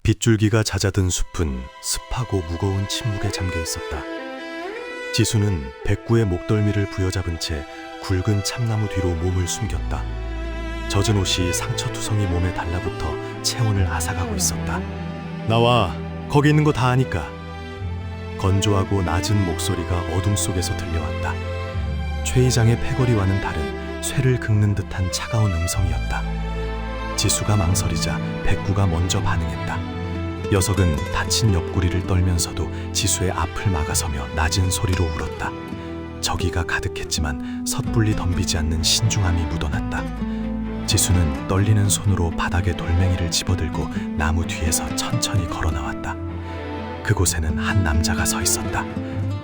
빗줄기가 잦아든 숲은 습하고 무거운 침묵에 잠겨 있었다. 지수는 백구의 목덜미를 부여잡은 채 굵은 참나무 뒤로 몸을 숨겼다. 젖은 옷이 상처투성이 몸에 달라붙어 체온을 앗아가고 있었다. 나와, 거기 있는 거 다 아니까. 건조하고 낮은 목소리가 어둠 속에서 들려왔다. 최 이장의 패거리와는 다른 쇠를 긁는 듯한 차가운 음성이었다. 지수가 망설이자 백구가 먼저 반응했다. 녀석은 다친 옆구리를 떨면서도 지수의 앞을 막아서며 낮은 소리로 울었다. 저기가 가득했지만 섣불리 덤비지 않는 신중함이 묻어났다. 지수는 떨리는 손으로 바닥에 돌멩이를 집어들고 나무 뒤에서 천천히 걸어 나왔다. 그곳에는 한 남자가 서 있었다.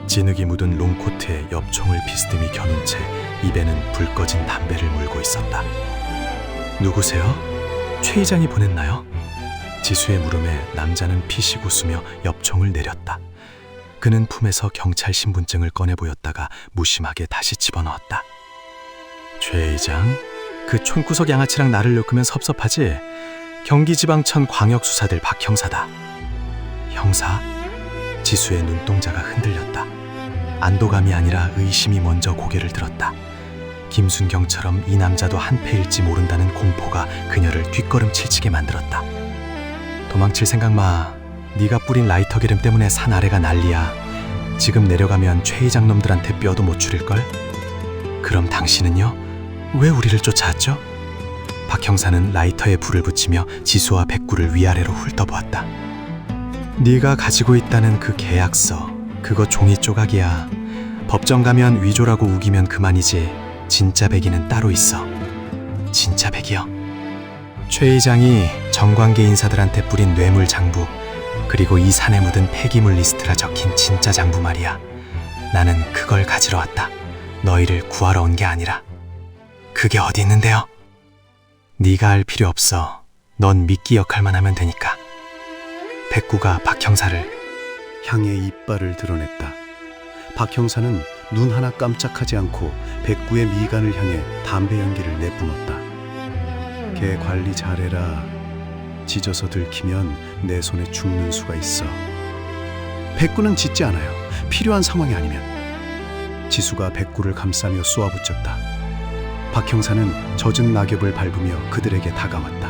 진흙이 묻은 롱코트에 엽총을 비스듬히 겨눈 채 입에는 불 꺼진 담배를 물고 있었다. 누구세요? 최 이장이 보냈나요? 지수의 물음에 남자는 피식 웃으며 엽총을 내렸다. 그는 품에서 경찰 신분증을 꺼내 보였다가 무심하게 다시 집어넣었다. 최 이장? 그 촌구석 양아치랑 나를 엮으면 섭섭하지? 경기지방청 광역수사들 박 형사다. 형사? 지수의 눈동자가 흔들렸다. 안도감이 아니라 의심이 먼저 고개를 들었다. 김순경처럼 이 남자도 한패일지 모른다는 공포가 그녀를 뒷걸음칠치게 만들었다. 도망칠 생각 마. 네가 뿌린 라이터 기름 때문에 산 아래가 난리야. 지금 내려가면 최 이장 놈들한테 뼈도 못 추릴걸? 그럼 당신은요? 왜 우리를 쫓아왔죠? 박 형사는 라이터에 불을 붙이며 지수와 백구를 위아래로 훑어보았다. 네가 가지고 있다는 그 계약서, 그거 종이 조각이야. 법정 가면 위조라고 우기면 그만이지. 진짜 백이는 따로 있어. 진짜 백이요? 최 이장이 정관계 인사들한테 뿌린 뇌물 장부, 그리고 이 산에 묻은 폐기물 리스트라 적힌 진짜 장부 말이야. 나는 그걸 가지러 왔다. 너희를 구하러 온 게 아니라. 그게 어디 있는데요? 네가 알 필요 없어. 넌 미끼 역할만 하면 되니까. 백구가 박 형사를 향해 이빨을 드러냈다. 박 형사는 눈 하나 깜짝하지 않고 백구의 미간을 향해 담배 연기를 내뿜었다. 걔 관리 잘해라. 짖어서 들키면 내 손에 죽는 수가 있어. 백구는 짖지 않아요. 필요한 상황이 아니면. 지수가 백구를 감싸며 쏘아붙였다. 박 형사는 젖은 낙엽을 밟으며 그들에게 다가왔다.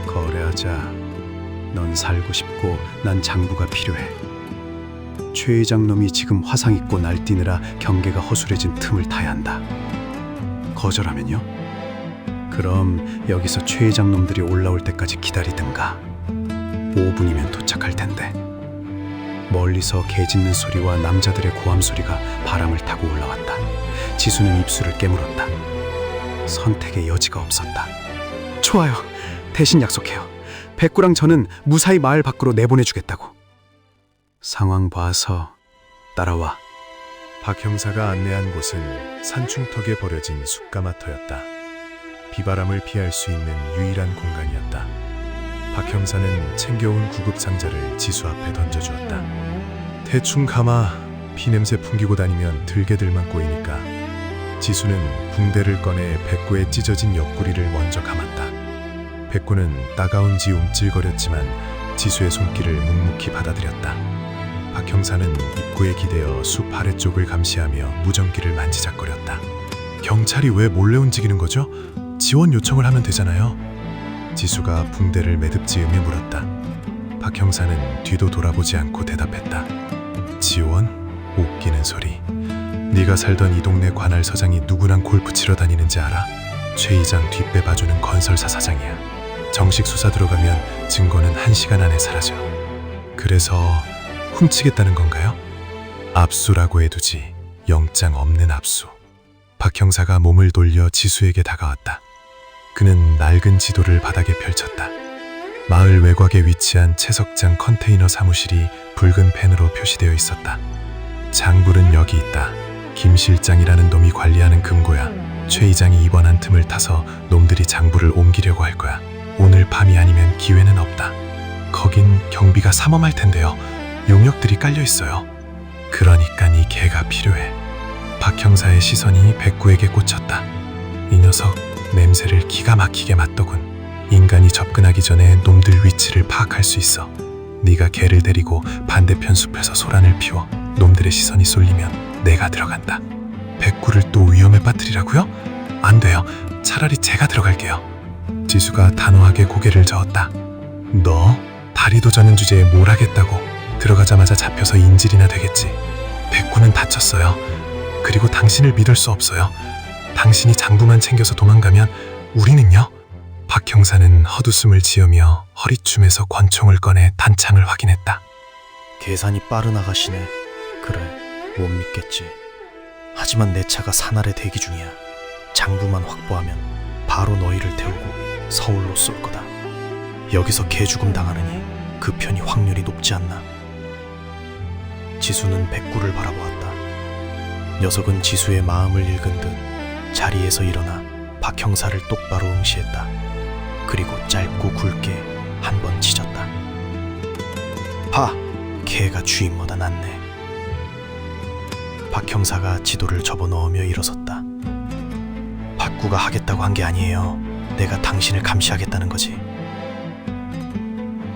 거래하자. 넌 살고 싶고 난 장부가 필요해. 최 회장 놈이 지금 화상 입고 날뛰느라 경계가 허술해진 틈을 타야 한다. 거절하면요? 그럼 여기서 최 회장 놈들이 올라올 때까지 기다리든가. 5분이면 도착할 텐데. 멀리서 개 짖는 소리와 남자들의 고함 소리가 바람을 타고 올라왔다. 지수는 입술을 깨물었다. 선택의 여지가 없었다. 좋아요. 대신 약속해요. 백구랑 저는 무사히 마을 밖으로 내보내주겠다고. 상황 봐서 따라와. 박 형사가 안내한 곳은 산중턱에 버려진 숯가마터였다. 비바람을 피할 수 있는 유일한 공간이었다. 박 형사는 챙겨온 구급 상자를 지수 앞에 던져주었다. 대충 감아. 피냄새 풍기고 다니면 들개들만 꼬이니까. 지수는 붕대를 꺼내 백구의 찢어진 옆구리를 먼저 감았다. 백구는 따가운지 움찔거렸지만 지수의 손길을 묵묵히 받아들였다. 박 형사는 입구에 기대어 숲 아래쪽을 감시하며 무전기를 만지작거렸다. 경찰이 왜 몰래 움직이는 거죠? 지원 요청을 하면 되잖아요. 지수가 붕대를 매듭지으며 물었다. 박 형사는 뒤도 돌아보지 않고 대답했다. 지원? 웃기는 소리. 네가 살던 이 동네 관할 서장이 누구랑 골프 치러 다니는지 알아? 최 이장 뒷배 봐주는 건설사 사장이야. 정식 수사 들어가면 증거는 1시간 안에 사라져. 그래서 훔치겠다는 건가요? 압수라고 해두지. 영장 없는 압수. 박 형사가 몸을 돌려 지수에게 다가왔다. 그는 낡은 지도를 바닥에 펼쳤다. 마을 외곽에 위치한 채석장 컨테이너 사무실이 붉은 펜으로 표시되어 있었다. 장불은 여기 있다. 김 실장이라는 놈이 관리하는 금고야. 최 이장이 입원한 틈을 타서 놈들이 장부를 옮기려고 할 거야. 오늘 밤이 아니면 기회는 없다. 거긴 경비가 삼엄할 텐데요. 용역들이 깔려 있어요. 그러니까 이 개가 필요해. 박 형사의 시선이 백구에게 꽂혔다. 이 녀석 냄새를 기가 막히게 맡더군. 인간이 접근하기 전에 놈들 위치를 파악할 수 있어. 네가 개를 데리고 반대편 숲에서 소란을 피워 놈들의 시선이 쏠리면 내가 들어간다. 백구를 또 위험에 빠뜨리라고요? 안 돼요. 차라리 제가 들어갈게요. 지수가 단호하게 고개를 저었다. 너? 다리도 저는 주제에 뭘 하겠다고. 들어가자마자 잡혀서 인질이나 되겠지. 백구는 다쳤어요. 그리고 당신을 믿을 수 없어요. 당신이 장부만 챙겨서 도망가면 우리는요? 박 형사는 헛웃음을 지으며 허리춤에서 권총을 꺼내 단창을 확인했다. 계산이 빠른 아가씨네. 그래, 못 믿겠지. 하지만 내 차가 산 아래 대기 중이야. 장부만 확보하면 바로 너희를 태우고 서울로 쏠 거다. 여기서 개죽음 당하느니 그 편이 확률이 높지 않나. 지수는 백구를 바라보았다. 녀석은 지수의 마음을 읽은 듯 자리에서 일어나 박 형사를 똑바로 응시했다. 그리고 짧고 굵게 한 번 짖었다. 하! 개가 주인보다 낫네. 박 형사가 지도를 접어넣으며 일어섰다. 박구가 하겠다고 한 게 아니에요. 내가 당신을 감시하겠다는 거지.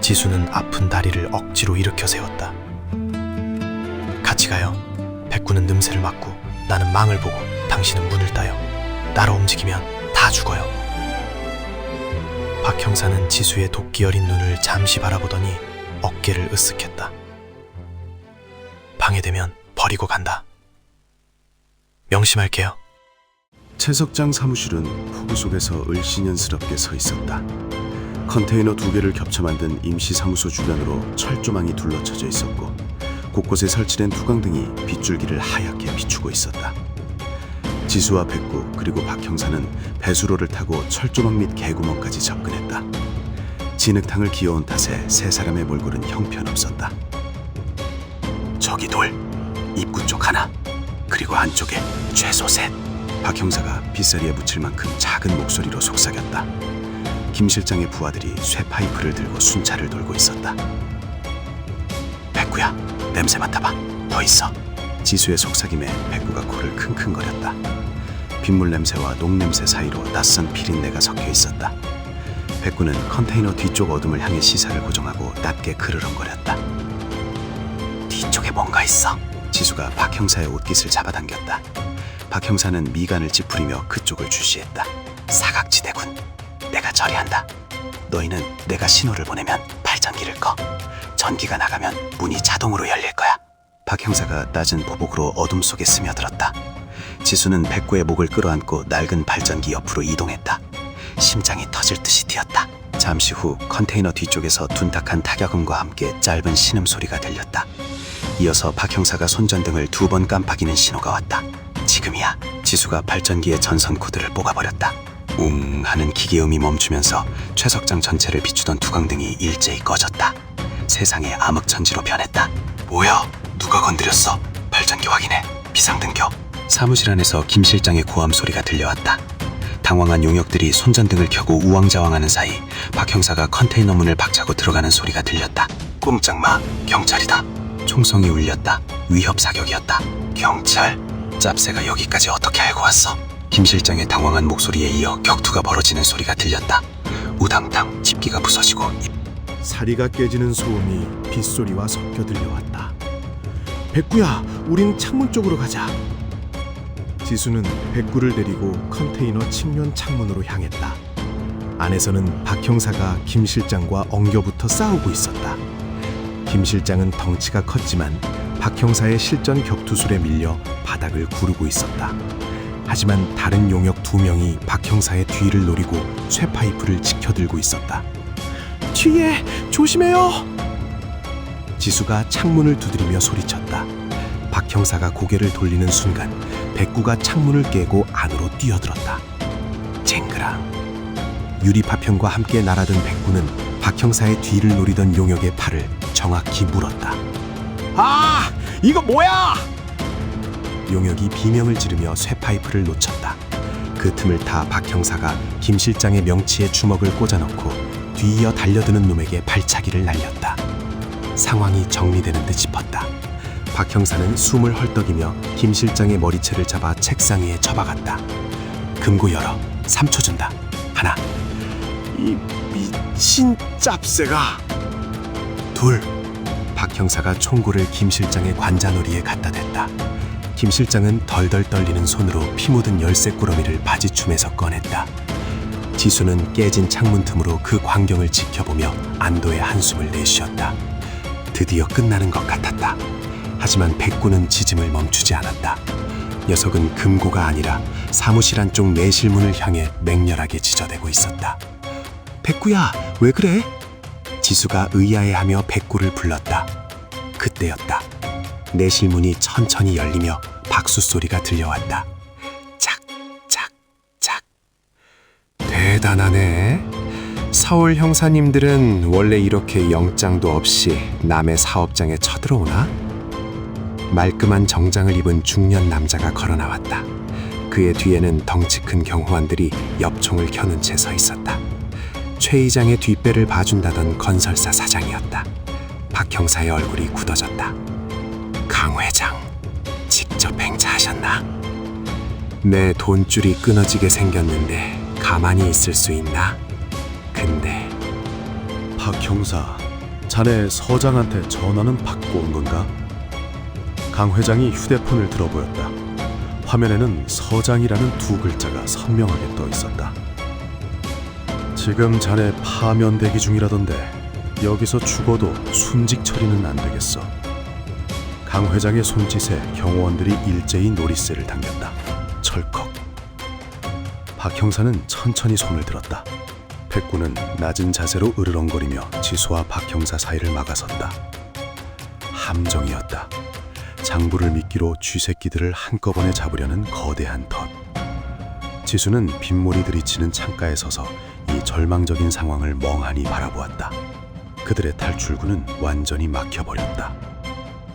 지수는 아픈 다리를 억지로 일으켜 세웠다. 같이 가요. 백구는 냄새를 맡고 나는 망을 보고 당신은 문을 따요. 따라 움직이면 다 죽어요. 박 형사는 지수의 도끼 어린 눈을 잠시 바라보더니 어깨를 으쓱했다. 방해되면 버리고 간다. 명심할게요. 채석장 사무실은 폭우 속에서 을씨년스럽게 서 있었다. 컨테이너 2개를 겹쳐 만든 임시 사무소 주변으로 철조망이 둘러쳐져 있었고 곳곳에 설치된 투광등이 빗줄기를 하얗게 비추고 있었다. 지수와 백구 그리고 박 형사는 배수로를 타고 철조망 및 개구멍까지 접근했다. 진흙탕을 기어온 탓에 세 사람의 몰골은 형편없었다. 저기 둘, 입구 쪽 하나, 그리고 안쪽에 최소 셋. 박 형사가 빗자리에 묻힐 만큼 작은 목소리로 속삭였다. 김 실장의 부하들이 쇠파이프를 들고 순찰을 돌고 있었다. 백구야, 냄새 맡아봐. 더 있어. 지수의 속삭임에 백구가 코를 킁킁거렸다. 빗물 냄새와 녹냄새 사이로 낯선 피린내가 섞여 있었다. 백구는 컨테이너 뒤쪽 어둠을 향해 시사를 고정하고 낮게 그르렁거렸다. 뒤쪽에 뭔가 있어. 지수가 박 형사의 옷깃을 잡아당겼다. 박 형사는 미간을 찌푸리며 그쪽을 주시했다. 사각지대군. 내가 처리한다. 너희는 내가 신호를 보내면 발전기를 꺼. 전기가 나가면 문이 자동으로 열릴 거야. 박 형사가 낮은 보복으로 어둠 속에 스며들었다. 지수는 백구의 목을 끌어안고 낡은 발전기 옆으로 이동했다. 심장이 터질 듯이 뛰었다. 잠시 후 컨테이너 뒤쪽에서 둔탁한 타격음과 함께 짧은 신음소리가 들렸다. 이어서 박 형사가 손전등을 2번 깜빡이는 신호가 왔다. 지금이야. 지수가 발전기의 전선 코드를 뽑아버렸다. 웅 하는 기계음이 멈추면서 채석장 전체를 비추던 투광등이 일제히 꺼졌다. 세상의 암흑천지로 변했다. 뭐야? 누가 건드렸어? 발전기 확인해. 비상등 켜. 사무실 안에서 김 실장의 고함 소리가 들려왔다. 당황한 용역들이 손전등을 켜고 우왕좌왕하는 사이 박 형사가 컨테이너 문을 박차고 들어가는 소리가 들렸다. 꼼짝 마. 경찰이다. 총성이 울렸다. 위협 사격이었다. 경찰? 짭새가 여기까지 어떻게 알고 왔어? 김 실장의 당황한 목소리에 이어 격투가 벌어지는 소리가 들렸다. 우당탕 집기가 부서지고 사리가 깨지는 소음이 빗소리와 섞여 들려왔다. 백구야, 우린 창문 쪽으로 가자. 지수는 백구를 데리고 컨테이너 측면 창문으로 향했다. 안에서는 박 형사가 김 실장과 엉겨붙어 싸우고 있었다. 김 실장은 덩치가 컸지만 박 형사의 실전 격투술에 밀려 바닥을 구르고 있었다. 하지만 다른 용역 2명이 박 형사의 뒤를 노리고 쇠파이프를 지켜들고 있었다. 뒤에 조심해요! 지수가 창문을 두드리며 소리쳤다. 박 형사가 고개를 돌리는 순간 백구가 창문을 깨고 안으로 뛰어들었다. 쟁그랑. 유리파편과 함께 날아든 백구는 박 형사의 뒤를 노리던 용역의 팔을 정확히 물었다. 아! 이거 뭐야! 용역이 비명을 지르며 쇠파이프를 놓쳤다. 그 틈을 타 박 형사가 김 실장의 명치에 주먹을 꽂아넣고 뒤이어 달려드는 놈에게 발차기를 날렸다. 상황이 정리되는 듯 싶었다. 박 형사는 숨을 헐떡이며 김 실장의 머리채를 잡아 책상 위에 처박았다. 금고 열어. 3초 준다. 하나. 이 미친 짭새가. 둘. 박 형사가 총구를 김 실장의 관자놀이에 갖다 댔다. 김 실장은 덜덜 떨리는 손으로 피 묻은 열쇠 꾸러미를 바지춤에서 꺼냈다. 지수는 깨진 창문 틈으로 그 광경을 지켜보며 안도의 한숨을 내쉬었다. 드디어 끝나는 것 같았다. 하지만 백구는 짖음을 멈추지 않았다. 녀석은 금고가 아니라 사무실 안쪽 내실문을 향해 맹렬하게 지저대고 있었다. 백구야, 왜 그래? 지수가 의아해하며 백구를 불렀다. 그때였다. 내실문이 천천히 열리며 박수 소리가 들려왔다. 착, 착, 착. 대단하네. 서울 형사님들은 원래 이렇게 영장도 없이 남의 사업장에 쳐들어오나? 말끔한 정장을 입은 중년 남자가 걸어 나왔다. 그의 뒤에는 덩치 큰 경호원들이 엽총을 켜는 채 서 있었다. 최 이장의 뒷배를 봐준다던 건설사 사장이었다. 박 형사의 얼굴이 굳어졌다. 강 회장, 직접 행차하셨나? 내 돈줄이 끊어지게 생겼는데 가만히 있을 수 있나? 근데 박 형사, 자네 서장한테 전화는 받고 온 건가? 강 회장이 휴대폰을 들어보였다. 화면에는 서장이라는 두 글자가 선명하게 떠 있었다. 지금 자네 파면 대기 중이라던데 여기서 죽어도 순직 처리는 안 되겠어. 강 회장의 손짓에 경호원들이 일제히 놀이새를 당겼다. 철컥. 박 형사는 천천히 손을 들었다. 백구는 낮은 자세로 으르렁거리며 지수와 박 형사 사이를 막아섰다. 함정이었다. 장부를 미끼로 쥐새끼들을 한꺼번에 잡으려는 거대한 덫. 지수는 빗물이 들이치는 창가에 서서 이 절망적인 상황을 멍하니 바라보았다. 그들의 탈출구는 완전히 막혀버렸다.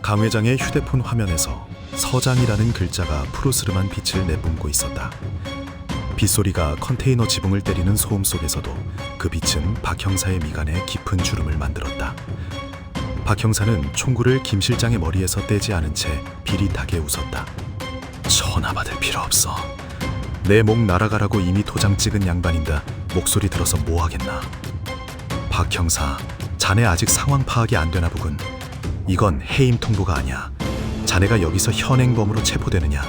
강 회장의 휴대폰 화면에서 서장이라는 글자가 푸르스름한 빛을 내뿜고 있었다. 빗소리가 컨테이너 지붕을 때리는 소음 속에서도 그 빛은 박 형사의 미간에 깊은 주름을 만들었다. 박 형사는 총구를 김 실장의 머리에서 떼지 않은 채 비릿하게 웃었다. 전화 받을 필요 없어. 내 목 날아가라고 이미 도장 찍은 양반인다. 목소리 들어서 뭐 하겠나. 박 형사, 자네 아직 상황 파악이 안 되나 보군. 이건 해임 통보가 아니야. 자네가 여기서 현행범으로 체포되느냐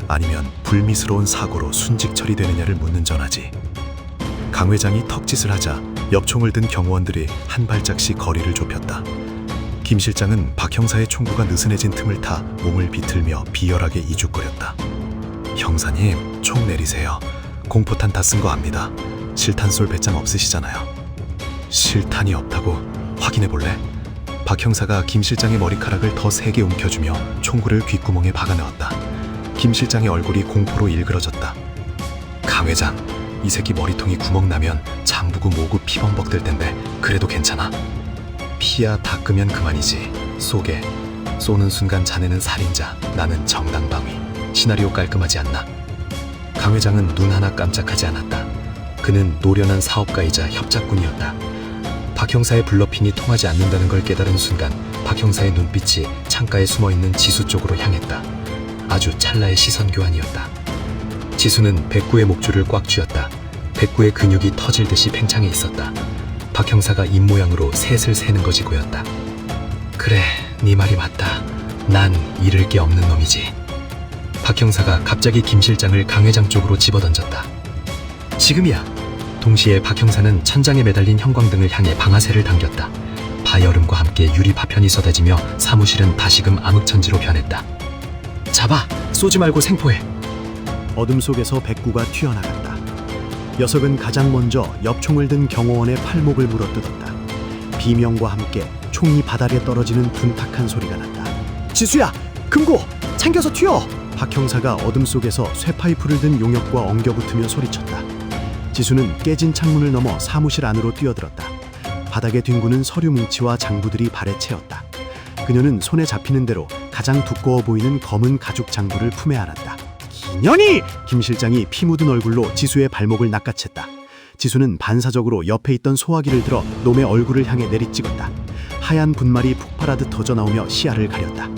아니면 불미스러운 사고로 순직 처리되느냐를 묻는 전화지. 강 회장이 턱짓을 하자 엽총을 든 경호원들이 한 발짝씩 거리를 좁혔다. 김 실장은 박 형사의 총구가 느슨해진 틈을 타 몸을 비틀며 비열하게 이죽거렸다. 형사님, 총 내리세요. 공포탄 다 쓴 거 압니다. 실탄 쏠 배짱 없으시잖아요. 실탄이 없다고? 확인해 볼래? 박 형사가 김 실장의 머리카락을 더 세게 움켜주며 총구를 귓구멍에 박아넣었다. 김 실장의 얼굴이 공포로 일그러졌다. 강 회장, 이 새끼 머리통이 구멍 나면 장부고 뭐고 피범벅 될 텐데 그래도 괜찮아? 피야 닦으면 그만이지. 쏘게. 쏘는 순간 자네는 살인자, 나는 정당방위. 시나리오 깔끔하지 않나? 강 회장은 눈 하나 깜짝하지 않았다. 그는 노련한 사업가이자 협작꾼이었다. 박 형사의 블러핀이 통하지 않는다는 걸 깨달은 순간 박 형사의 눈빛이 창가에 숨어있는 지수 쪽으로 향했다. 아주 찰나의 시선 교환이었다. 지수는 백구의 목줄을 꽉 쥐었다. 백구의 근육이 터질 듯이 팽창해 있었다. 박 형사가 입모양으로 셋을 세는 것이 보였다. 그래, 네 말이 맞다. 난 잃을 게 없는 놈이지. 박 형사가 갑자기 김 실장을 강 회장 쪽으로 집어던졌다. 지금이야. 동시에 박 형사는 천장에 매달린 형광등을 향해 방아쇠를 당겼다. 바여름과 함께 유리 파편이 쏟아지며 사무실은 다시금 암흑천지로 변했다. 잡아! 쏘지 말고 생포해! 어둠 속에서 백구가 튀어나갔다. 녀석은 가장 먼저 엽총을 든 경호원의 팔목을 물어뜯었다. 비명과 함께 총이 바닥에 떨어지는 둔탁한 소리가 났다. 지수야! 금고! 챙겨서 튀어! 박 형사가 어둠 속에서 쇠파이프를 든 용역과 엉겨붙으며 소리쳤다. 지수는 깨진 창문을 넘어 사무실 안으로 뛰어들었다. 바닥에 뒹구는 서류 뭉치와 장부들이 발에 채었다. 그녀는 손에 잡히는 대로 가장 두꺼워 보이는 검은 가죽 장부를 품에 안았다. 기년이! 김 실장이 피 묻은 얼굴로 지수의 발목을 낚아챘다. 지수는 반사적으로 옆에 있던 소화기를 들어 놈의 얼굴을 향해 내리찍었다. 하얀 분말이 폭발하듯 터져나오며 시야를 가렸다.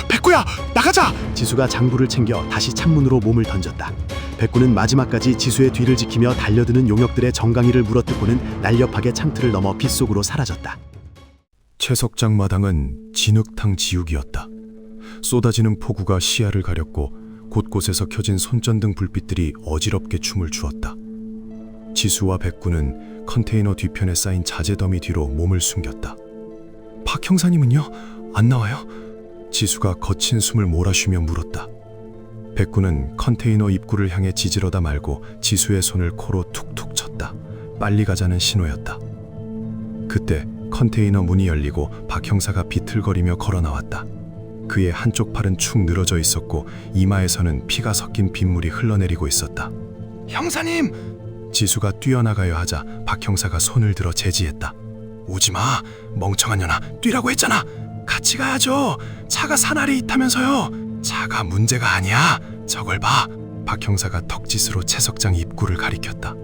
백구야, 나가자! 지수가 장부를 챙겨 다시 창문으로 몸을 던졌다. 백구는 마지막까지 지수의 뒤를 지키며 달려드는 용역들의 정강이를 물어뜯고는 날렵하게 창틀을 넘어 빗속으로 사라졌다. 채석장 마당은 진흙탕 지옥이었다. 쏟아지는 폭우가 시야를 가렸고 곳곳에서 켜진 손전등 불빛들이 어지럽게 춤을 추었다. 지수와 백구는 컨테이너 뒤편에 쌓인 자재 더미 뒤로 몸을 숨겼다. 박 형사님은요? 안 나와요? 지수가 거친 숨을 몰아쉬며 물었다. 백구는 컨테이너 입구를 향해 지지러다 말고 지수의 손을 코로 툭툭 쳤다. 빨리 가자는 신호였다. 그때 컨테이너 문이 열리고 박 형사가 비틀거리며 걸어 나왔다. 그의 한쪽 팔은 축 늘어져 있었고 이마에서는 피가 섞인 빗물이 흘러내리고 있었다. 형사님! 지수가 뛰어나가려 하자 박 형사가 손을 들어 제지했다. 오지마, 멍청한 년아, 뛰라고 했잖아. 같이 가야죠. 차가 산 아래 있다면서요. 차가 문제가 아니야. 저걸 봐. 박 형사가 턱짓으로 채석장 입구를 가리켰다.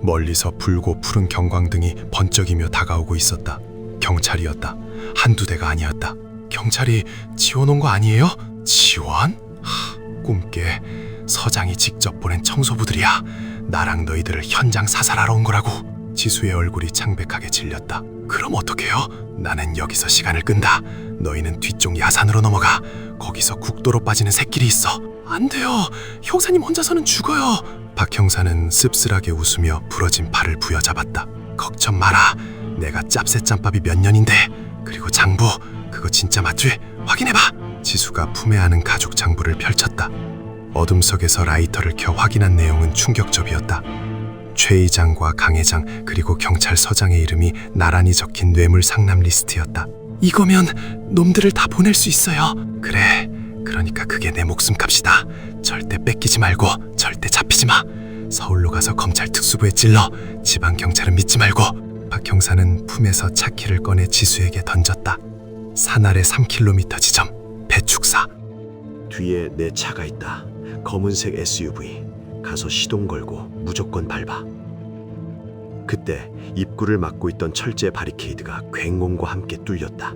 멀리서 붉고 푸른 경광등이 번쩍이며 다가오고 있었다. 경찰이었다. 한두 대가 아니었다. 경찰이 지원 온 거 아니에요? 지원? 꿈깨. 서장이 직접 보낸 청소부들이야. 나랑 너희들을 현장 사살하러 온 거라고. 지수의 얼굴이 창백하게 질렸다. 그럼 어떡해요? 나는 여기서 시간을 끈다. 너희는 뒤쪽 야산으로 넘어가. 거기서 국도로 빠지는 샛길이 있어. 안 돼요. 형사님 혼자서는 죽어요. 박 형사는 씁쓸하게 웃으며 부러진 팔을 부여잡았다. 걱정 마라. 내가 짭새짬밥이 몇 년인데. 그리고 장부, 그거 진짜 맞지? 확인해봐. 지수가 품에 안은 가죽 장부를 펼쳤다. 어둠 속에서 라이터를 켜 확인한 내용은 충격적이었다. 최 의장과 강 회장 그리고 경찰서장의 이름이 나란히 적힌 뇌물 상납 리스트였다. 이거면 놈들을 다 보낼 수 있어요. 그래, 그러니까 그게 내 목숨값이다. 절대 뺏기지 말고 절대 잡히지 마. 서울로 가서 검찰 특수부에 찔러. 지방 경찰은 믿지 말고. 박 형사는 품에서 차키를 꺼내 지수에게 던졌다. 산 아래 3km 지점, 배축사. 뒤에 내 차가 있다. 검은색 SUV. 가서 시동 걸고 무조건 밟아. 그때 입구를 막고 있던 철제 바리케이드가 굉공과 함께 뚫렸다.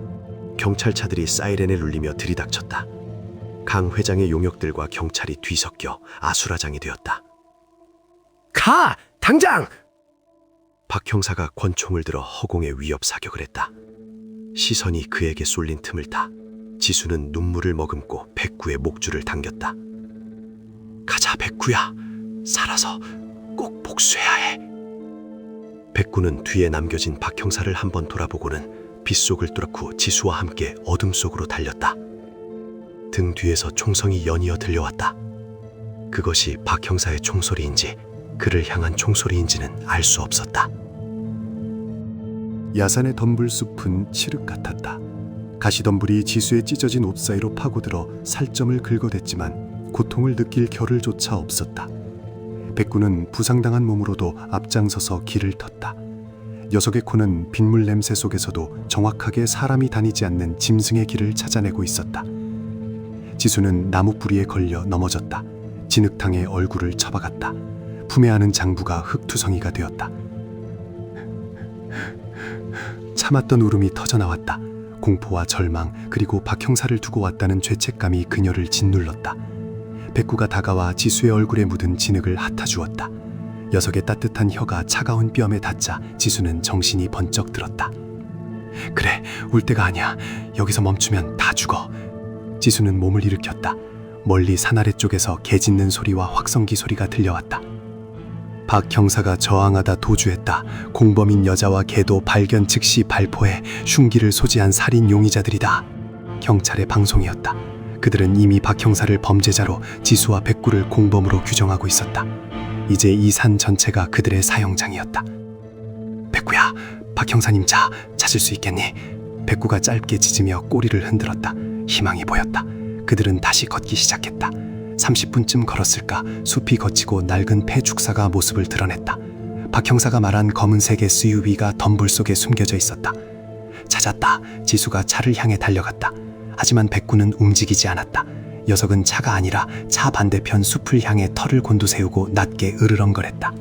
경찰차들이 사이렌을 울리며 들이닥쳤다. 강 회장의 용역들과 경찰이 뒤섞여 아수라장이 되었다. 가! 당장! 박 형사가 권총을 들어 허공에 위협 사격을 했다. 시선이 그에게 쏠린 틈을 타 지수는 눈물을 머금고 백구의 목줄을 당겼다. 가자, 백구야. 살아서 꼭 복수해야 해. 백구는 뒤에 남겨진 박 형사를 한번 돌아보고는 빗속을 뚫고 지수와 함께 어둠 속으로 달렸다. 등 뒤에서 총성이 연이어 들려왔다. 그것이 박 형사의 총소리인지 그를 향한 총소리인지는 알 수 없었다. 야산의 덤불숲은 칠흑 같았다. 가시덤불이 지수의 찢어진 옷 사이로 파고들어 살점을 긁어댔지만 고통을 느낄 겨를조차 없었다. 백구는 부상당한 몸으로도 앞장서서 길을 텄다. 녀석의 코는 빗물 냄새 속에서도 정확하게 사람이 다니지 않는 짐승의 길을 찾아내고 있었다. 지수는 나무 뿌리에 걸려 넘어졌다. 진흙탕에 얼굴을 처박았다. 품에 안은 장부가 흙투성이가 되었다. 참았던 울음이 터져나왔다. 공포와 절망 그리고 박 형사를 두고 왔다는 죄책감이 그녀를 짓눌렀다. 백구가 다가와 지수의 얼굴에 묻은 진흙을 핥아주었다. 녀석의 따뜻한 혀가 차가운 뺨에 닿자 지수는 정신이 번쩍 들었다. 그래, 울 때가 아니야. 여기서 멈추면 다 죽어. 지수는 몸을 일으켰다. 멀리 산 아래 쪽에서 개 짖는 소리와 확성기 소리가 들려왔다. 박 형사가 저항하다 도주했다. 공범인 여자와 개도 발견 즉시 발포해 흉기를 소지한 살인 용의자들이다. 경찰의 방송이었다. 그들은 이미 박 형사를 범죄자로 지수와 백구를 공범으로 규정하고 있었다. 이제 이 산 전체가 그들의 사형장이었다. 백구야, 박 형사님 자, 찾을 수 있겠니? 백구가 짧게 짖으며 꼬리를 흔들었다. 희망이 보였다. 그들은 다시 걷기 시작했다. 30분쯤 걸었을까 숲이 거치고 낡은 폐축사가 모습을 드러냈다. 박 형사가 말한 검은색 SUV가 덤불 속에 숨겨져 있었다. 찾았다. 지수가 차를 향해 달려갔다. 하지만 백구는 움직이지 않았다. 녀석은 차가 아니라 차 반대편 숲을 향해 털을 곤두세우고 낮게 으르렁거렸다.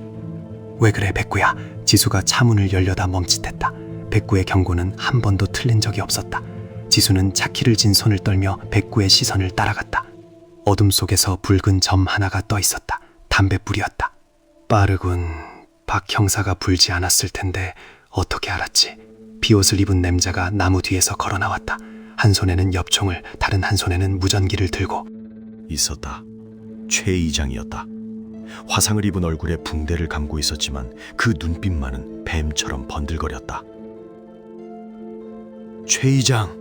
왜 그래, 백구야? 지수가 차 문을 열려다 멈칫했다. 백구의 경고는 한 번도 틀린 적이 없었다. 지수는 차키를 진 손을 떨며 백구의 시선을 따라갔다. 어둠 속에서 붉은 점 하나가 떠 있었다. 담뱃불이었다. 빠르군. 박 형사가 불지 않았을 텐데 어떻게 알았지? 비옷을 입은 남자가 나무 뒤에서 걸어 나왔다. 한 손에는 엽총을, 다른 한 손에는 무전기를 들고. 있었다. 최 이장이었다. 화상을 입은 얼굴에 붕대를 감고 있었지만 그 눈빛만은 뱀처럼 번들거렸다. 최 이장,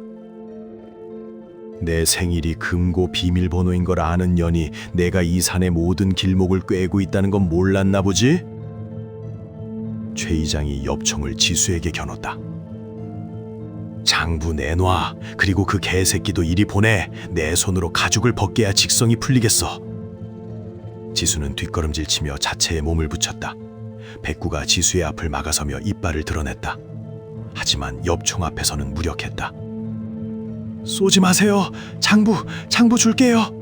내 생일이 금고 비밀번호인 걸 아는 년이 내가 이 산의 모든 길목을 꿰고 있다는 건 몰랐나 보지? 최 이장이 엽총을 지수에게 겨눴다. 장부 내놔. 그리고 그 개새끼도 이리 보내. 내 손으로 가죽을 벗겨야 직성이 풀리겠어. 지수는 뒷걸음질 치며 자체에 몸을 붙였다. 백구가 지수의 앞을 막아서며 이빨을 드러냈다. 하지만 엽총 앞에서는 무력했다. 쏘지 마세요. 장부 줄게요.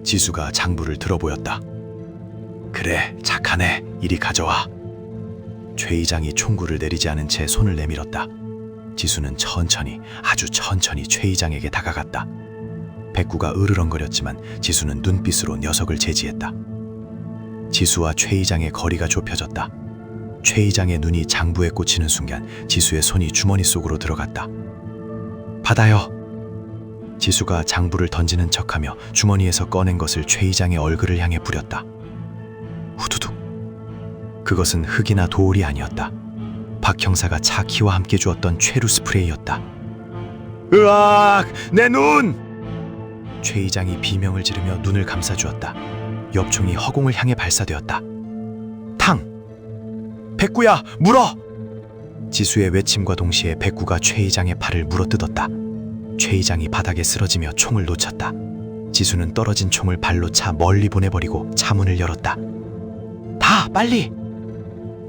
지수가 장부를 들어보였다. 그래, 착하네. 이리 가져와. 최 이장이 총구를 내리지 않은 채 손을 내밀었다. 지수는 천천히, 아주 천천히 최 이장에게 다가갔다. 백구가 으르렁거렸지만 지수는 눈빛으로 녀석을 제지했다. 지수와 최 이장의 거리가 좁혀졌다. 최 이장의 눈이 장부에 꽂히는 순간 지수의 손이 주머니 속으로 들어갔다. 받아요. 지수가 장부를 던지는 척하며 주머니에서 꺼낸 것을 최 이장의 얼굴을 향해 뿌렸다. 후두둑. 그것은 흙이나 돌이 아니었다. 박 형사가 차키와 함께 주었던 최루 스프레이였다. 으악! 내 눈! 최 이장이 비명을 지르며 눈을 감싸주었다. 엽총이 허공을 향해 발사되었다. 탕! 백구야, 물어! 지수의 외침과 동시에 백구가 최 이장의 팔을 물어뜯었다. 최 이장이 바닥에 쓰러지며 총을 놓쳤다. 지수는 떨어진 총을 발로 차 멀리 보내버리고 차문을 열었다. 다 빨리!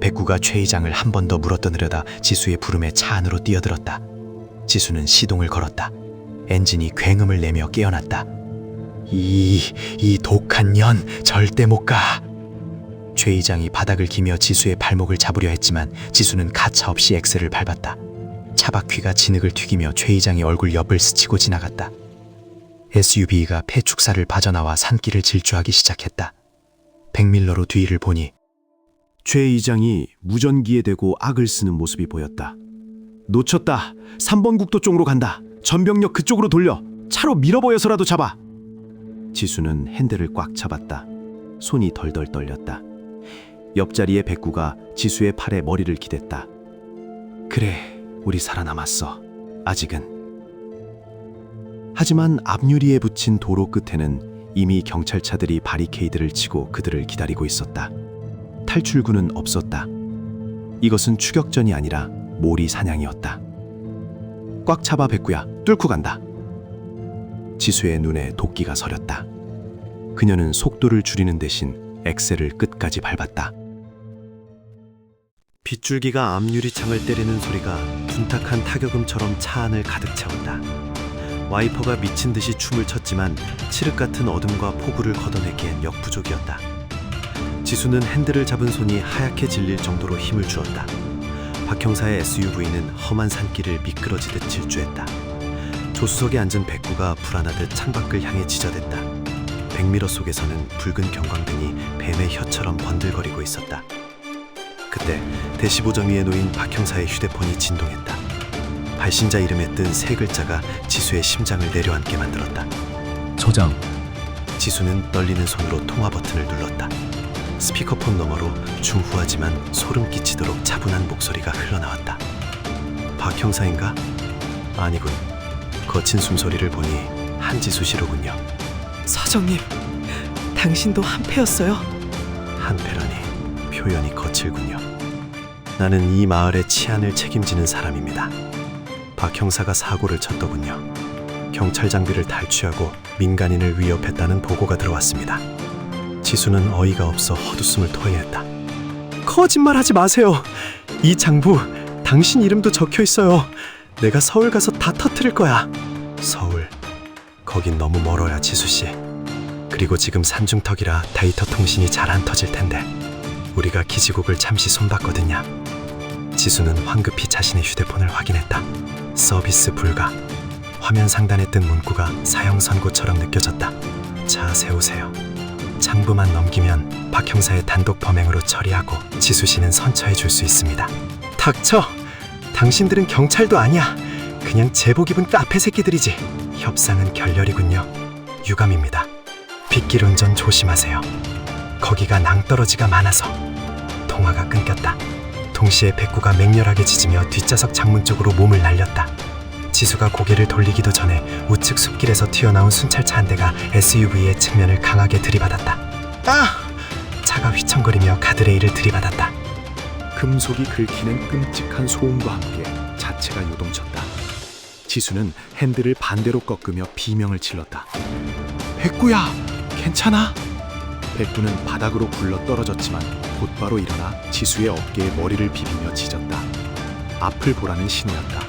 백구가 최 이장을 한 번 더 물어뜯으려다 지수의 부름에 차 안으로 뛰어들었다. 지수는 시동을 걸었다. 엔진이 굉음을 내며 깨어났다. 이 독한 년 절대 못 가. 최 이장이 바닥을 기며 지수의 발목을 잡으려 했지만 지수는 가차없이 엑셀을 밟았다. 차바퀴가 진흙을 튀기며 최 이장의 얼굴 옆을 스치고 지나갔다. SUV가 폐축사를 빠져나와 산길을 질주하기 시작했다. 백밀러로 뒤를 보니 최 이장이 무전기에 대고 악을 쓰는 모습이 보였다. 놓쳤다. 3번 국도 쪽으로 간다. 전병력 그쪽으로 돌려. 차로 밀어버려서라도 잡아. 지수는 핸들을 꽉 잡았다. 손이 덜덜 떨렸다. 옆자리에 백구가 지수의 팔에 머리를 기댔다. 그래, 우리 살아남았어. 아직은. 하지만 앞유리에 붙인 도로 끝에는 이미 경찰차들이 바리케이드를 치고 그들을 기다리고 있었다. 탈출구는 없었다. 이것은 추격전이 아니라 몰이 사냥이었다. 꽉 잡아 백구야, 뚫고 간다. 지수의 눈에 도끼가 서렸다. 그녀는 속도를 줄이는 대신 엑셀을 끝까지 밟았다. 빗줄기가 앞유리창을 때리는 소리가 둔탁한 타격음처럼 차 안을 가득 채웠다. 와이퍼가 미친 듯이 춤을 췄지만 칠흑 같은 어둠과 폭우를 걷어내기엔 역부족이었다. 지수는 핸들을 잡은 손이 하얗게 질릴 정도로 힘을 주었다. 박 형사의 SUV는 험한 산길을 미끄러지듯 질주했다. 조수석에 앉은 백구가 불안하듯 창밖을 향해 지저댔다. 백미러 속에서는 붉은 경광등이 뱀의 혀처럼 번들거리고 있었다. 그때 대시보정 위에 놓인 박 형사의 휴대폰이 진동했다. 발신자 이름에 뜬 세 글자가 지수의 심장을 내려앉게 만들었다. 소장. 지수는 떨리는 손으로 통화 버튼을 눌렀다. 스피커폰 너머로 중후하지만 소름 끼치도록 차분한 목소리가 흘러나왔다. 박 형사인가? 아니군. 거친 숨소리를 보니 한지수 씨로군요. 서정님, 당신도 한패였어요? 한패라니, 표현이 거칠군요. 나는 이 마을의 치안을 책임지는 사람입니다. 박 형사가 사고를 쳤더군요. 경찰 장비를 탈취하고 민간인을 위협했다는 보고가 들어왔습니다. 지수는 어이가 없어 헛웃음을 토해냈다. 거짓말하지 마세요. 이 장부 당신 이름도 적혀 있어요. 내가 서울 가서 다 터뜨릴 거야. 서울, 거긴 너무 멀어야 지수 씨. 그리고 지금 산중턱이라 데이터 통신이 잘 안 터질 텐데 우리가 기지국을 잠시 손봤거든요. 지수는 황급히 자신의 휴대폰을 확인했다. 서비스 불가. 화면 상단에 뜬 문구가 사형 선고처럼 느껴졌다. 자, 세우세요. 장부만 넘기면 박 형사의 단독 범행으로 처리하고 지수 씨는 선처해 줄 수 있습니다. 닥쳐! 당신들은 경찰도 아니야. 그냥 제복 입은 카페 새끼들이지. 협상은 결렬이군요. 유감입니다. 빗길 운전 조심하세요. 거기가 낭떠러지가 많아서. 통화가 끊겼다. 동시에 백구가 맹렬하게 짖으며 뒷좌석 창문 쪽으로 몸을 날렸다. 지수가 고개를 돌리기도 전에 우측 숲길에서 튀어나온 순찰차 한 대가 SUV의 측면을 강하게 들이받았다. 아! 차가 휘청거리며 가드레일을 들이받았다. 금속이 긁히는 끔찍한 소음과 함께 자체가 요동쳤다. 지수는 핸들을 반대로 꺾으며 비명을 질렀다. 백구야, 괜찮아? 백구는 바닥으로 굴러 떨어졌지만 곧바로 일어나 지수의 어깨에 머리를 비비며 짖었다. 앞을 보라는 신호였다.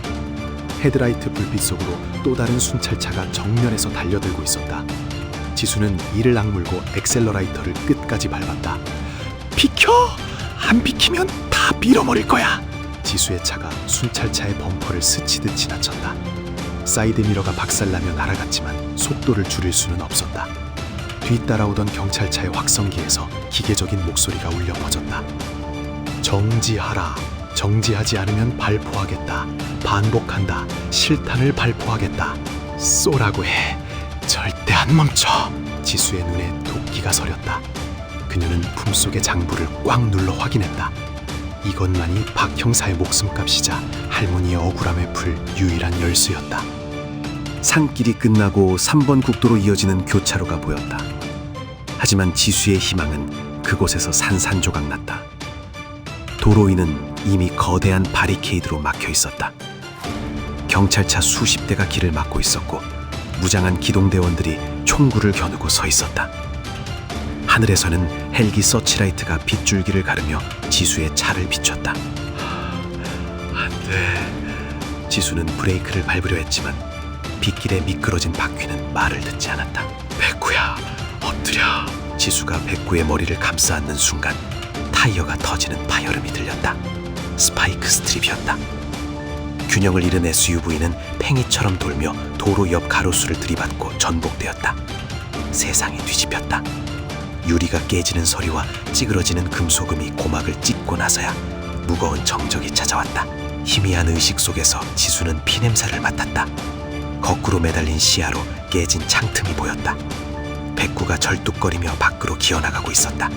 헤드라이트 불빛 속으로 또 다른 순찰차가 정면에서 달려들고 있었다. 지수는 이를 악물고 엑셀러라이터를 끝까지 밟았다. 비켜! 안 비키면 다 밀어버릴 거야. 지수의 차가 순찰차의 범퍼를 스치듯 지나쳤다. 사이드미러가 박살나며 날아갔지만 속도를 줄일 수는 없었다. 뒤따라오던 경찰차의 확성기에서 기계적인 목소리가 울려 퍼졌다. 정지하라. 정지하지 않으면 발포하겠다. 반복한다. 실탄을 발포하겠다. 쏘라고 해. 절대 안 멈춰. 지수의 눈에 도끼가 서렸다. 그녀는 품속의 장부를 꽉 눌러 확인했다. 이것만이 박 형사의 목숨값이자 할머니의 억울함을 풀 유일한 열쇠였다. 산길이 끝나고 3번 국도로 이어지는 교차로가 보였다. 하지만 지수의 희망은 그곳에서 산산조각 났다. 도로 위는 이미 거대한 바리케이드로 막혀 있었다. 경찰차 수십 대가 길을 막고 있었고 무장한 기동대원들이 총구를 겨누고 서 있었다. 하늘에서는 헬기 서치라이트가 빗줄기를 가르며 지수의 차를 비췄다. 안 돼. 지수는 브레이크를 밟으려 했지만 빗길에 미끄러진 바퀴는 말을 듣지 않았다. 백구야, 엎드려. 지수가 백구의 머리를 감싸 안는 순간 타이어가 터지는 파열음이 들렸다. 스파이크 스트립이었다. 균형을 잃은 SUV는 팽이처럼 돌며 도로 옆 가로수를 들이받고 전복되었다. 세상이 뒤집혔다. 유리가 깨지는 소리와 찌그러지는 금속음이 고막을 찢고 나서야 무거운 정적이 찾아왔다. 희미한 의식 속에서 지수는 피냄새를 맡았다. 거꾸로 매달린 시야로 깨진 창틈이 보였다. 백구가 절뚝거리며 밖으로 기어나가고 있었다.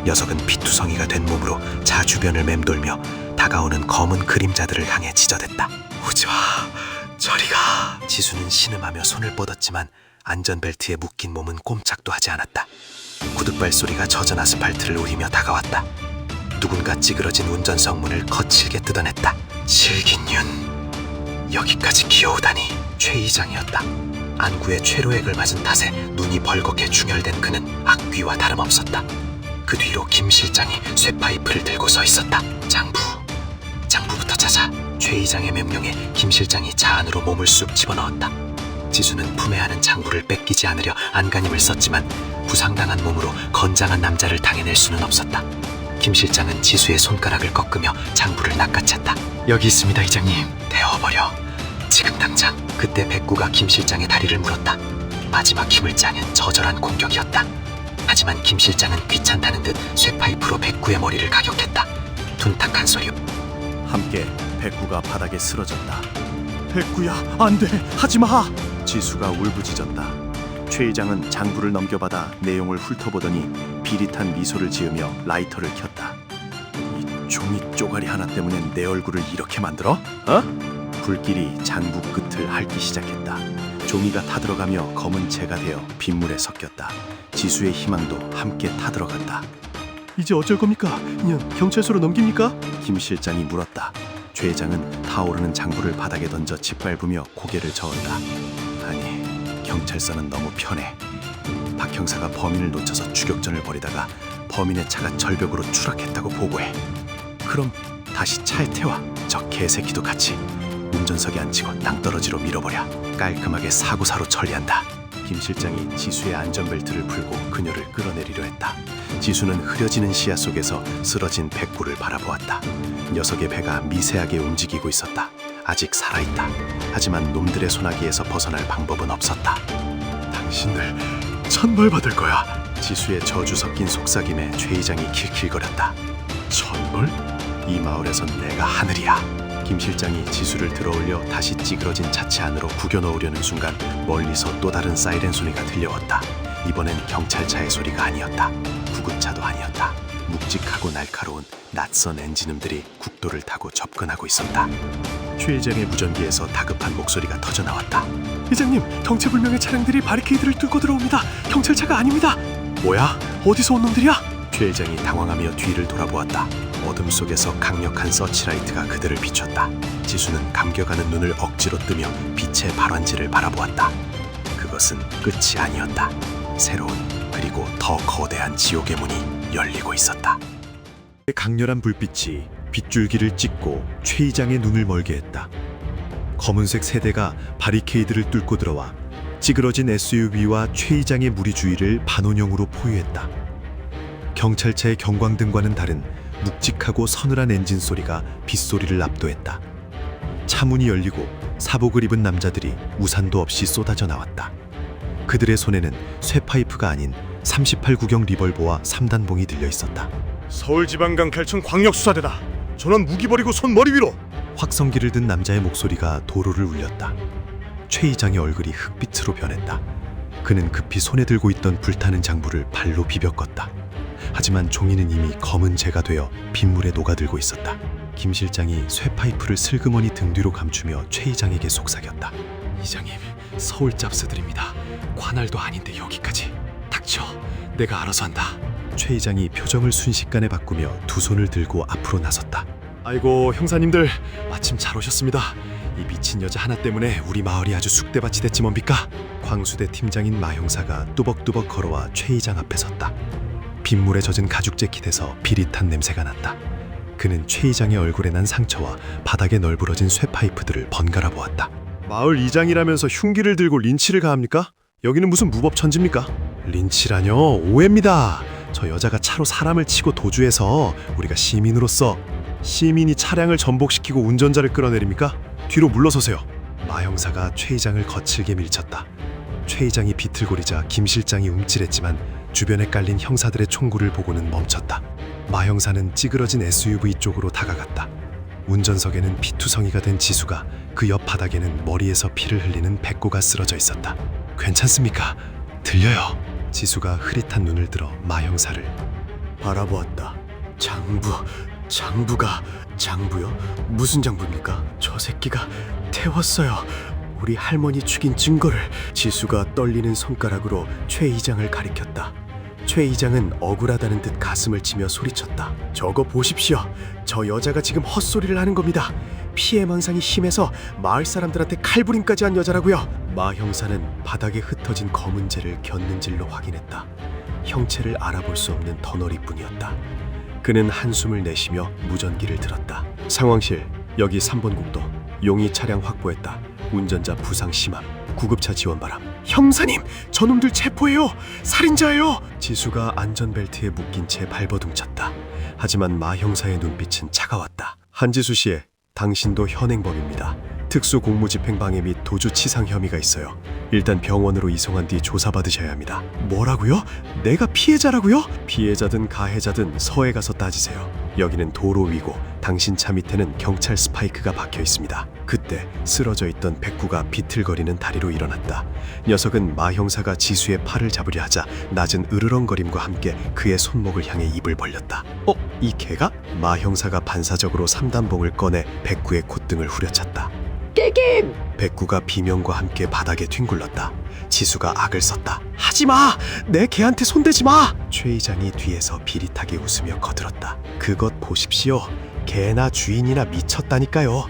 녀석은 피투성이가 된 몸으로 차 주변을 맴돌며 다가오는 검은 그림자들을 향해 짖어댔다. 오지마, 저리가. 지수는 신음하며 손을 뻗었지만 안전벨트에 묶인 몸은 꼼짝도 하지 않았다. 구둣발 소리가 젖은 아스팔트를 우리며 다가왔다. 누군가 찌그러진 운전석 문을 거칠게 뜯어냈다. 실긴윤. 여기까지 기어오다니. 최 이장이었다. 안구에 최로액을 맞은 탓에 눈이 벌겋게 충혈된 그는 악귀와 다름없었다. 그 뒤로 김 실장이 쇠파이프를 들고 서 있었다. 장부부터 찾아. 최 이장의 명령에 김 실장이 차 안으로 몸을 쑥 집어넣었다. 지수는 품에 안은 장부를 뺏기지 않으려 안간힘을 썼지만 부상당한 몸으로 건장한 남자를 당해낼 수는 없었다. 김 실장은 지수의 손가락을 꺾으며 장부를 낚아챘다. 여기 있습니다, 이장님. 대어버려. 지금 당장. 그때 백구가 김 실장의 다리를 물었다. 마지막 힘을 짜는 저절한 공격이었다. 하지만 김 실장은 귀찮다는 듯 쇠파이프로 백구의 머리를 가격했다. 둔탁한 소리. 함께 백구가 바닥에 쓰러졌다. 백구야, 안 돼. 하지 마. 지수가 울부짖었다. 최 의장은 장부를 넘겨받아 내용을 훑어보더니 비릿한 미소를 지으며 라이터를 켰다. 이 종이 쪼가리 하나 때문에 내 얼굴을 이렇게 만들어? 불길이 장부 끝을 핥기 시작했다. 종이가 타들어가며 검은 채가 되어 빗물에 섞였다. 지수의 희망도 함께 타들어갔다. 이제 어쩔 겁니까? 그냥 경찰서로 넘깁니까? 김 실장이 물었다. 최 회장은 타오르는 장부를 바닥에 던져 짓밟으며 고개를 저었다. 아니, 경찰서는 너무 편해. 박 형사가 범인을 놓쳐서 추격전을 벌이다가 범인의 차가 절벽으로 추락했다고 보고해. 그럼 다시 차에 태워. 저 개새끼도 같이 운전석에 앉히고 낭떠러지로 밀어버려. 깔끔하게 사고사로 처리한다. 김 실장이 지수의 안전벨트를 풀고 그녀를 끌어내리려 했다. 지수는 흐려지는 시야 속에서 쓰러진 백구를 바라보았다. 녀석의 배가 미세하게 움직이고 있었다. 아직 살아있다. 하지만 놈들의 소나기에서 벗어날 방법은 없었다. 당신들 천벌 받을 거야. 지수의 저주 섞인 속삭임에 최 이장이 킬킬거렸다. 천벌? 이 마을에선 내가 하늘이야. 김 실장이 지수를 들어올려 다시 찌그러진 차체 안으로 구겨 넣으려는 순간 멀리서 또 다른 사이렌 소리가 들려왔다. 이번엔 경찰차의 소리가 아니었다. 구급차도 아니었다. 묵직하고 날카로운 낯선 엔진음들이 국도를 타고 접근하고 있었다. 최 이장의 무전기에서 다급한 목소리가 터져나왔다. 이장님, 정체불명의 차량들이 바리케이드를 뚫고 들어옵니다. 경찰차가 아닙니다. 뭐야? 어디서 온 놈들이야? 최 이장이 당황하며 뒤를 돌아보았다. 어둠 속에서 강력한 서치라이트가 그들을 비췄다. 지수는 감겨가는 눈을 억지로 뜨며 빛의 발원지를 바라보았다. 그것은 끝이 아니었다. 새로운 그리고 더 거대한 지옥의 문이 열리고 있었다. 강렬한 불빛이 빗줄기를 찍고 최 이장의 눈을 멀게 했다. 검은색 세대가 바리케이드를 뚫고 들어와 찌그러진 SUV와 최 이장의 무리 주위를 반원형으로 포위했다. 경찰차의 경광등과는 다른 묵직하고 서늘한 엔진 소리가 빗소리를 압도했다. 차문이 열리고 사복을 입은 남자들이 우산도 없이 쏟아져 나왔다. 그들의 손에는 쇠파이프가 아닌 38 구경 리벌버와 3단봉이 들려 있었다. 서울지방경찰청 광역수사대다. 전원 무기 버리고 손 머리 위로. 확성기를 든 남자의 목소리가 도로를 울렸다. 최 이장의 얼굴이 흑빛으로 변했다. 그는 급히 손에 들고 있던 불타는 장부를 발로 비벼 껐다. 하지만 종이는 이미 검은 재가 되어 빗물에 녹아들고 있었다. 김 실장이 쇠파이프를 슬그머니 등 뒤로 감추며 최 이장에게 속삭였다. 이장님, 서울 짭새들입니다. 관할도 아닌데 여기까지. 닥쳐, 내가 알아서 한다. 최 이장이 표정을 순식간에 바꾸며 두 손을 들고 앞으로 나섰다. 아이고, 형사님들 마침 잘 오셨습니다. 이 미친 여자 하나 때문에 우리 마을이 아주 쑥대밭이 됐지 뭡니까? 광수대 팀장인 마 형사가 뚜벅뚜벅 걸어와 최 이장 앞에 섰다. 빗물에 젖은 가죽 재킷에서 비릿한 냄새가 났다. 그는 최 이장의 얼굴에 난 상처와 바닥에 널브러진 쇠파이프들을 번갈아 보았다. 마을 이장이라면서 흉기를 들고 린치를 가합니까? 여기는 무슨 무법천지입니까? 린치라뇨? 오해입니다. 저 여자가 차로 사람을 치고 도주해서 우리가 시민으로서 시민이 차량을 전복시키고 운전자를 끌어내립니까? 뒤로 물러서세요. 마 형사가 최 이장을 거칠게 밀쳤다. 최 이장이 비틀거리자 김 실장이 움찔했지만 주변에 깔린 형사들의 총구를 보고는 멈췄다. 마 형사는 찌그러진 SUV 쪽으로 다가갔다. 운전석에는 피투성이가 된 지수가 그 옆 바닥에는 머리에서 피를 흘리는 백구가 쓰러져 있었다. 괜찮습니까? 들려요. 지수가 흐릿한 눈을 들어 마 형사를 바라보았다. 장부요? 무슨 장부입니까? 저 새끼가 태웠어요. 우리 할머니 죽인 증거를. 지수가 떨리는 손가락으로 최 이장을 가리켰다. 최 이장은 억울하다는 듯 가슴을 치며 소리쳤다. 저거 보십시오. 저 여자가 지금 헛소리를 하는 겁니다. 피해망상이 심해서 마을 사람들한테 칼부림까지 한 여자라고요. 마 형사는 바닥에 흩어진 검은 재를 곁눈질로 확인했다. 형체를 알아볼 수 없는 덩어리뿐이었다. 그는 한숨을 내쉬며 무전기를 들었다. 상황실, 여기 3번 국도. 용의 차량 확보했다. 운전자 부상 심함. 구급차 지원 바람. 형사님, 저놈들 체포해요. 살인자예요. 지수가 안전벨트에 묶인 채 발버둥쳤다. 하지만 마 형사의 눈빛은 차가웠다. 한지수 씨, 당신도 현행범입니다. 특수공무집행방해 및 도주치상 혐의가 있어요. 일단 병원으로 이송한 뒤 조사받으셔야 합니다. 뭐라고요? 내가 피해자라고요? 피해자든 가해자든 서에 가서 따지세요. 여기는 도로 위고 당신 차 밑에는 경찰 스파이크가 박혀 있습니다. 그때 쓰러져 있던 백구가 비틀거리는 다리로 일어났다. 녀석은 마 형사가 지수의 팔을 잡으려 하자 낮은 으르렁거림과 함께 그의 손목을 향해 입을 벌렸다. 이 개가? 마 형사가 반사적으로 3단봉을 꺼내 백구의 콧등을 후려쳤다. 백구가 비명과 함께 바닥에 뒹굴렀다. 지수가 악을 썼다. 하지마! 내 개한테 손대지 마! 최 이장이 뒤에서 비릿하게 웃으며 거들었다. 그것 보십시오. 개나 주인이나 미쳤다니까요.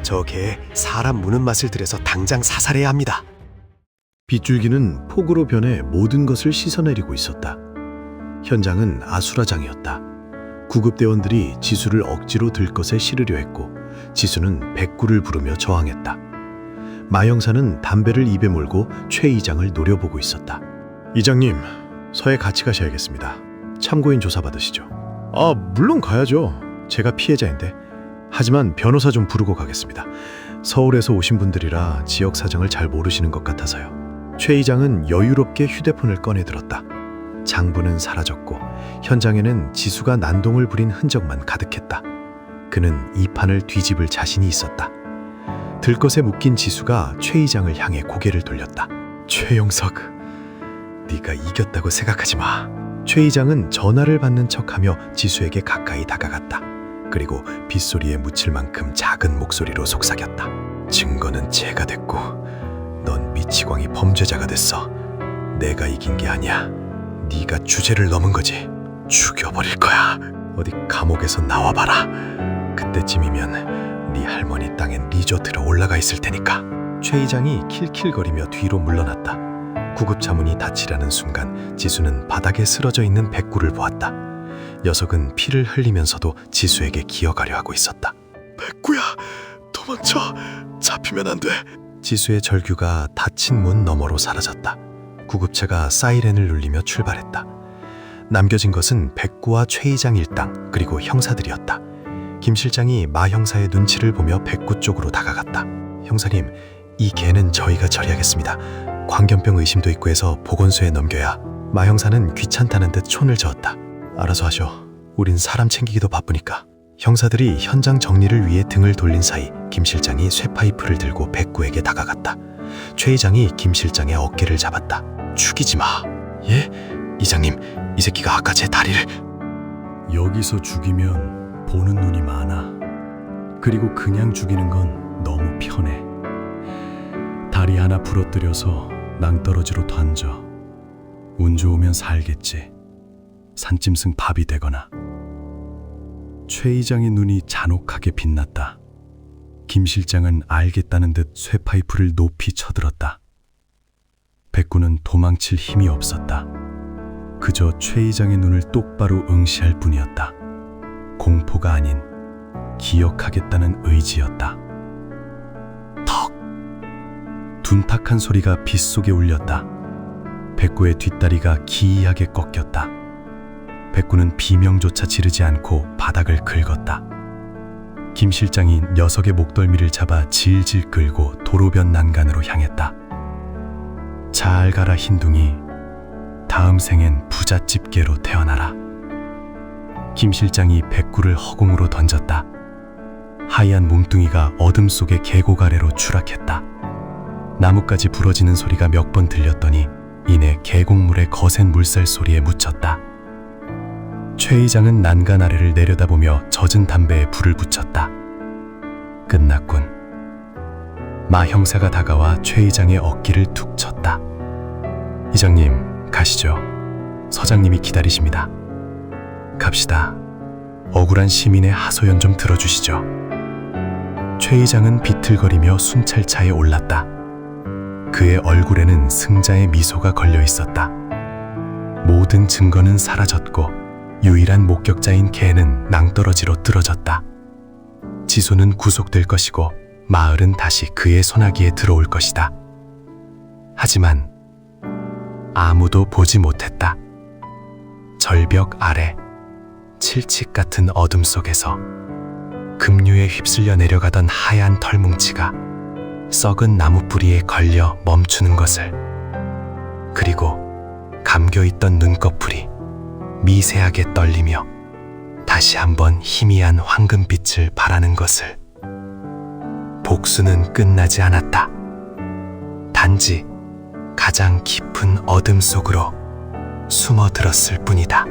저 개 사람 무는 맛을 들여서 당장 사살해야 합니다. 빗줄기는 폭우로 변해 모든 것을 씻어내리고 있었다. 현장은 아수라장이었다. 구급대원들이 지수를 억지로 들것에 실으려 했고 지수는 백구를 부르며 저항했다. 마 형사는 담배를 입에 물고 최 이장을 노려보고 있었다. 이장님, 서에 같이 가셔야겠습니다. 참고인 조사 받으시죠. 아, 물론 가야죠. 제가 피해자인데. 하지만 변호사 좀 부르고 가겠습니다. 서울에서 오신 분들이라 지역 사정을 잘 모르시는 것 같아서요. 최 이장은 여유롭게 휴대폰을 꺼내 들었다. 장부는 사라졌고 현장에는 지수가 난동을 부린 흔적만 가득했다. 그는 이 판을 뒤집을 자신이 있었다. 들것에 묶인 지수가 최 이장을 향해 고개를 돌렸다. 최용석, 네가 이겼다고 생각하지 마. 최 이장은 전화를 받는 척하며 지수에게 가까이 다가갔다. 그리고 빗소리에 묻힐 만큼 작은 목소리로 속삭였다. 증거는 제가 됐고 넌 미치광이 범죄자가 됐어. 내가 이긴 게 아니야. 네가 주제를 넘은 거지. 죽여버릴 거야. 어디 감옥에서 나와봐라. 그때쯤이면 네 할머니 땅엔 리조트로 올라가 있을 테니까. 최 이장이 킬킬거리며 뒤로 물러났다. 구급차문이 닫히려는 순간 지수는 바닥에 쓰러져 있는 백구를 보았다. 녀석은 피를 흘리면서도 지수에게 기어가려 하고 있었다. 백구야, 도망쳐. 잡히면 안 돼. 지수의 절규가 닫힌 문 너머로 사라졌다. 구급차가 사이렌을 울리며 출발했다. 남겨진 것은 백구와 최 이장 일당 그리고 형사들이었다. 김 실장이 마 형사의 눈치를 보며 백구 쪽으로 다가갔다. 형사님, 이 개는 저희가 처리하겠습니다. 광견병 의심도 있고 해서 보건소에 넘겨야. 마 형사는 귀찮다는 듯 촌을 저었다. 알아서 하셔. 우린 사람 챙기기도 바쁘니까. 형사들이 현장 정리를 위해 등을 돌린 사이 김 실장이 쇠파이프를 들고 백구에게 다가갔다. 최 이장이 김 실장의 어깨를 잡았다. 죽이지 마. 예? 이장님, 이 새끼가 아까 제 다리를... 여기서 죽이면 보는 눈이 많아. 그리고 그냥 죽이는 건 너무 편해. 다리 하나 부러뜨려서 낭떠러지로 던져. 운 좋으면 살겠지. 산짐승 밥이 되거나. 최 이장의 눈이 잔혹하게 빛났다. 김 실장은 알겠다는 듯 쇠파이프를 높이 쳐들었다. 백구는 도망칠 힘이 없었다. 그저 최 이장의 눈을 똑바로 응시할 뿐이었다. 공포가 아닌 기억하겠다는 의지였다. 턱! 둔탁한 소리가 빗속에 울렸다. 백구의 뒷다리가 기이하게 꺾였다. 백구는 비명조차 지르지 않고 바닥을 긁었다. 김 실장이 녀석의 목덜미를 잡아 질질 끌고 도로변 난간으로 향했다. 잘 가라 흰둥이. 다음 생엔 부잣집개로 태어나라. 김 실장이 백구를 허공으로 던졌다. 하얀 몸뚱이가 어둠 속의 계곡 아래로 추락했다. 나뭇가지 부러지는 소리가 몇 번 들렸더니 이내 계곡물의 거센 물살 소리에 묻혔다. 최 이장은 난간 아래를 내려다보며 젖은 담배에 불을 붙였다. 끝났군. 마 형사가 다가와 최 이장의 어깨를 툭 쳤다. 이장님, 가시죠. 서장님이 기다리십니다. 갑시다. 억울한 시민의 하소연 좀 들어주시죠. 최 이장은 비틀거리며 순찰차에 올랐다. 그의 얼굴에는 승자의 미소가 걸려 있었다. 모든 증거는 사라졌고 유일한 목격자인 개는 낭떠러지로 쓰러졌다. 지수는 구속될 것이고 마을은 다시 그의 손아귀에 들어올 것이다. 하지만 아무도 보지 못했다. 절벽 아래 칠칙 같은 어둠 속에서 급류에 휩쓸려 내려가던 하얀 털뭉치가 썩은 나무 뿌리에 걸려 멈추는 것을, 그리고 감겨있던 눈꺼풀이 미세하게 떨리며 다시 한번 희미한 황금빛을 발하는 것을. 복수는 끝나지 않았다. 단지 가장 깊은 어둠 속으로 숨어들었을 뿐이다.